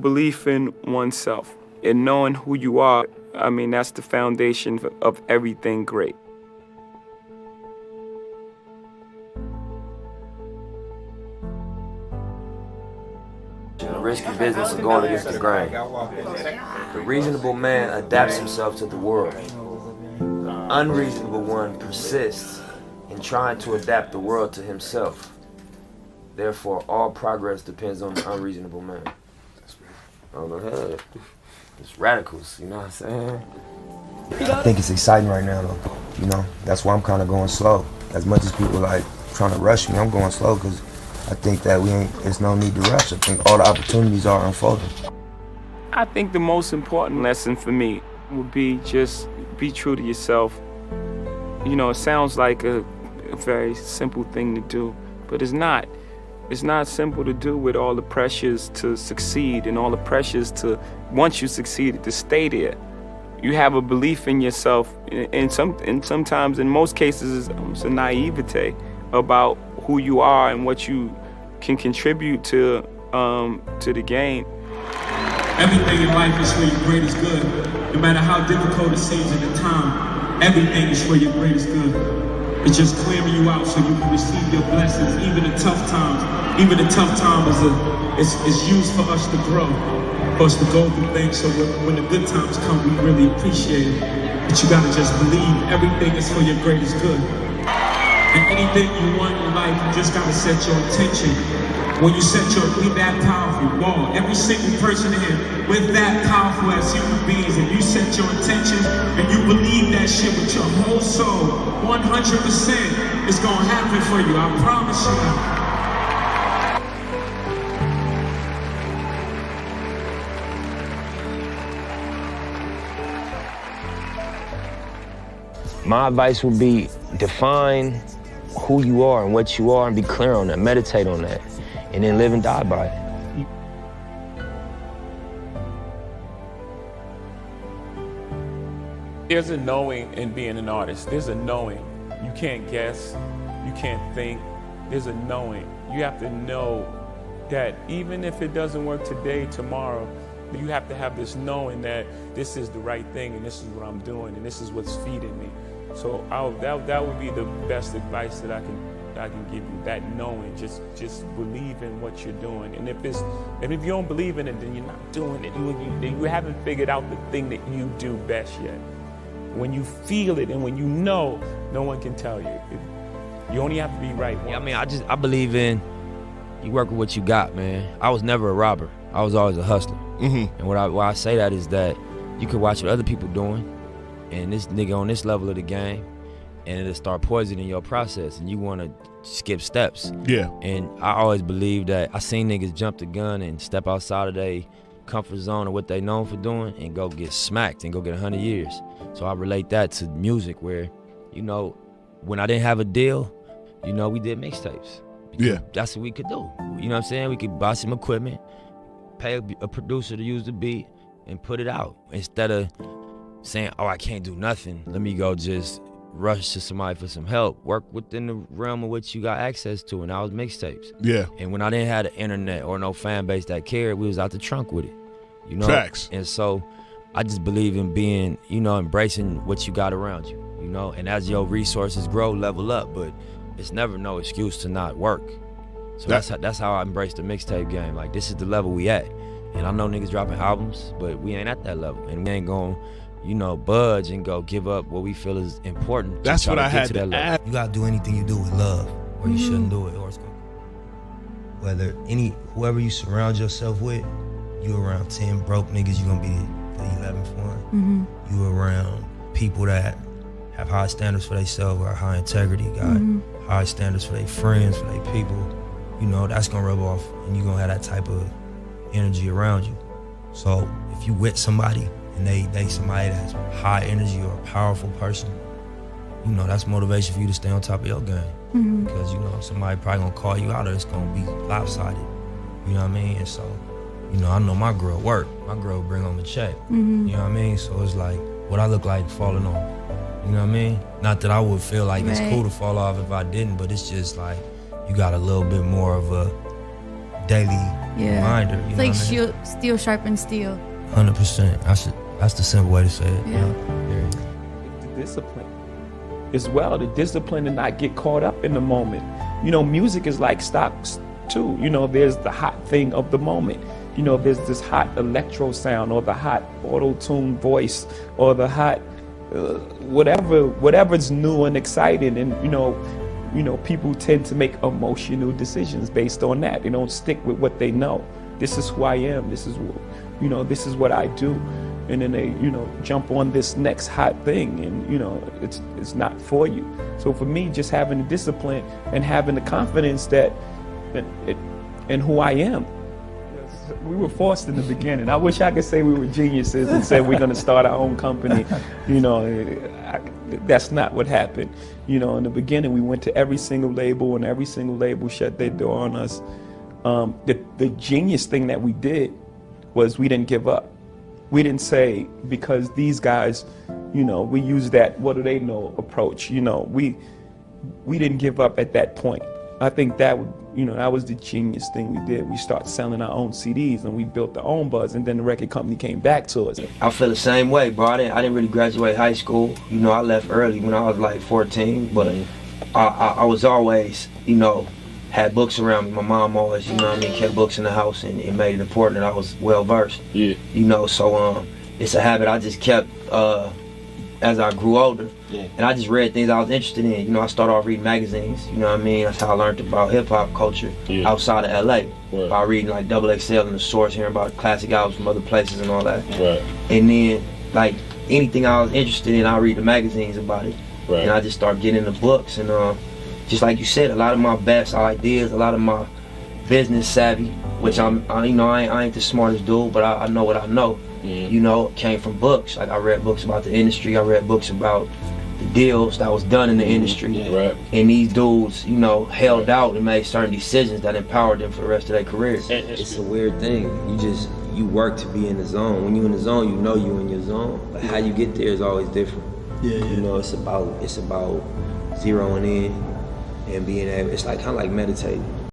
Belief in oneself and knowing who you are, I mean, that's the foundation of everything great. A risky business is going against the grain. The reasonable man adapts himself to the world. The unreasonable one persists in trying to adapt the world to himself. Therefore, all progress depends on the unreasonable man. On the head. It's radicals, you know what I'm saying? I think it's exciting right now, though. You know, that's why I'm kind of going slow. As much as people like trying to rush me, I'm going slow because I think that there's no need to rush. I think all the opportunities are unfolding. I think the most important lesson for me would be just be true to yourself. You know, it sounds like a very simple thing to do, but it's not. It's not simple to do with all the pressures to succeed and all the pressures to, once you succeed, to stay there. You have a belief in yourself, and sometimes, in most cases, it's a naivete about who you are and what you can contribute to the game. Everything in life is for your greatest good. No matter how difficult it seems at the time, everything is for your greatest good. It's just clearing you out so you can receive your blessings, even in tough times. Even the tough time is used for us to grow, for us to go through things. So when the good times come, we really appreciate it. But you gotta just believe everything is for your greatest good. And anything you want in life, you just gotta set your intention. When you set your, we that powerful, wow, every single person in here, we're that powerful as human beings, and you set your intention and you believe that shit with your whole soul, 100%, it's gonna happen for you, I promise you. My advice would be define who you are and what you are and be clear on that, meditate on that, and then live and die by it. There's a knowing in being an artist. There's a knowing. You can't guess, you can't think. There's a knowing. You have to know that even if it doesn't work today, tomorrow, you have to have this knowing that this is the right thing and this is what I'm doing and this is what's feeding me. So that would be the best advice that I can give you. That knowing, just believe in what you're doing. And if you don't believe in it, then you're not doing it. You haven't figured out the thing that you do best yet. When you feel it and when you know, no one can tell you. You only have to be right. Yeah, I mean, I believe in you work with what you got, man. I was never a robber. I was always a hustler. Mm-hmm. And why I say that is that you can watch what other people doing, and this nigga on this level of the game, and it'll start poisoning your process, and you want to skip steps. Yeah. And I always believe that I seen niggas jump the gun and step outside of their comfort zone or what they known for doing and go get smacked and go get 100 years. So I relate that to music where, you know, when I didn't have a deal, you know, we did mixtapes. Yeah. That's what we could do. You know what I'm saying? We could buy some equipment, pay a producer to use the beat, and put it out. Instead of saying, oh, I can't do nothing, let me go just rush to somebody for some help. Work within the realm of what you got access to, and that was mixtapes. Yeah. And when I didn't have the internet or no fan base that cared, we was out the trunk with it. You know? Facts. And so I just believe in being, you know, embracing what you got around you, you know? And as your resources grow, level up, but it's never no excuse to not work. So that's how I embrace the mixtape game. Like, this is the level we at. And I know niggas dropping albums, but we ain't at that level. And we ain't gonna, you know, budge and go give up what we feel is important. That's what I had to that add. You gotta do anything you do with love, or you shouldn't do it, or it's gonna. Whether whoever you surround yourself with, you around 10 broke niggas, you gonna be the 11th one. You around people that have high standards for themselves, got high integrity, got high standards for their friends, for their people. You know, that's gonna rub off, and you gonna have that type of energy around you. So if you with somebody and they somebody that's high energy or a powerful person, you know, that's motivation for you to stay on top of your game. Because, you know, somebody probably gonna call you out or it's gonna be lopsided. You know what I mean? And so, you know, I know my girl work. My girl bring home a check. You know what I mean? So it's like, what I look like falling off. You know what I mean? Not that I would feel like it's cool to fall off if I didn't, but it's just like, you got a little bit more of a daily reminder. You It's know like what I mean? steel sharpens steel. 100%. That's the simple way to say it. Yeah. You know? Period. The discipline as well, the discipline to not get caught up in the moment. You know, music is like stocks too. You know, there's the hot thing of the moment. You know, there's this hot electro sound or the hot auto-tune voice or the hot whatever's new and exciting, and you know, people tend to make emotional decisions based on that. They don't stick with what they know. This is who I am. This is what I do. And then they, jump on this next hot thing, and it's not for you. So for me, just having the discipline and having the confidence that in who I am. We were forced in the beginning. I wish I could say we were geniuses and said we're going to start our own company. That's not what happened. In the beginning, we went to every single label, and every single label shut their door on us. The genius thing that we did was we didn't give up. We didn't say, because these guys, we use that what do they know approach. We didn't give up at that point. I think that was the genius thing we did. We started selling our own CDs, and we built our own buzz, and then the record company came back to us. I feel the same way, bro. I didn't really graduate high school. I left early when I was like 14, but I was always, had books around me. My mom always, kept books in the house, and it made it important that I was well versed. Yeah. So it's a habit I just kept as I grew older. Yeah. And I just read things I was interested in. I started off reading magazines. That's how I learned about hip hop culture outside of LA. Right. By reading like XXL and The Source, hearing about classic albums from other places and all that. Right. And then like anything I was interested in, I read the magazines about it. Right. And I just started getting into books, and just like you said, a lot of my best ideas, a lot of my business savvy, which I ain't the smartest dude, but I know what I know. Came from books. Like I read books about the industry. I read books about the deals that was done in the industry. Right. And these dudes, held out and made certain decisions that empowered them for the rest of their careers. It's a weird thing. You work to be in the zone. When you in the zone, you know you in your zone. But how you get there is always different. Yeah. It's about zeroing in and being able. It's like kind of like meditating.